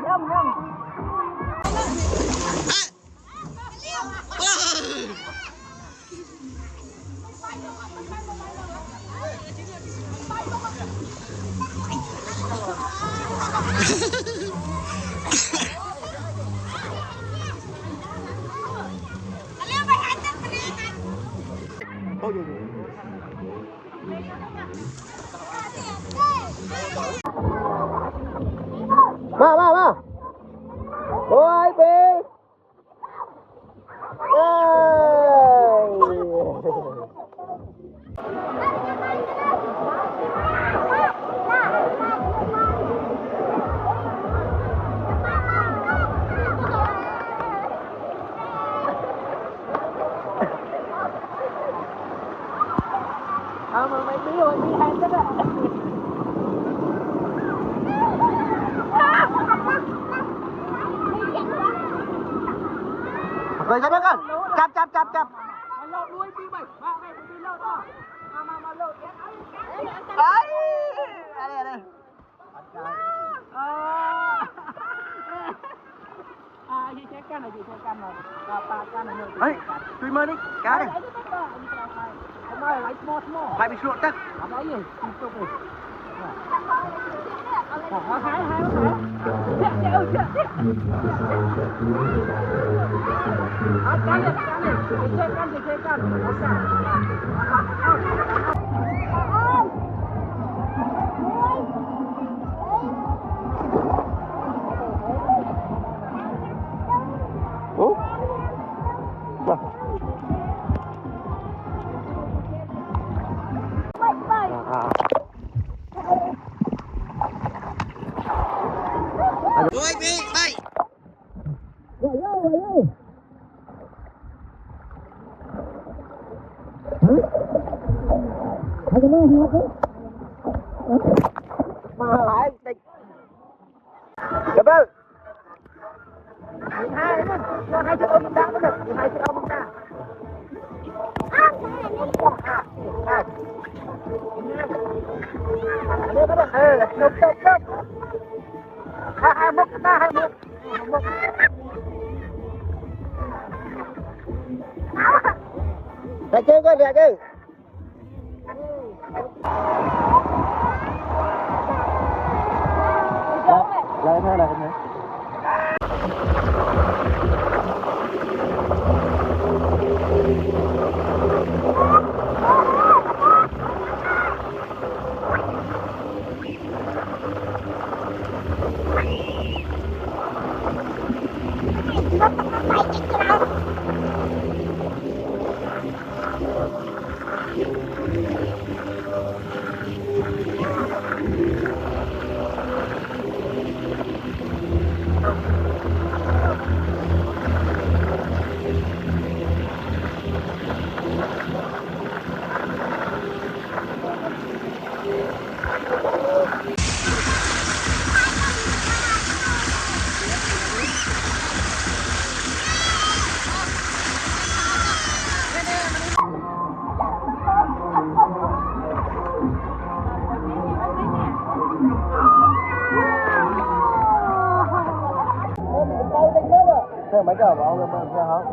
Nhâm nhâm. Ma. Ôi bê. Mà mày biết rồi, đi hai tất á. Rồi ra con. Chập. Mày lột đuôi đi mày. Mà mày đi lột đó. Mà lột. Đấy. Đây. Chị xe căn này. Ba căn này. Ấy, tôi mơ đi, cá đây. Không ơi, lấy small. Lại bị sụn tắc. Không có gì, không chụp đi. Ôi bị bay. Mà lại địch. Gặp ơn. 12 luôn, cho 2 triệu ông ta mới được, 2 triệu ông ta. Đây có được, đập. 21 ta 21. Ra chơi con, ra chơi. Lại thôi là cái Thế mấy giờ mà ông em xe không?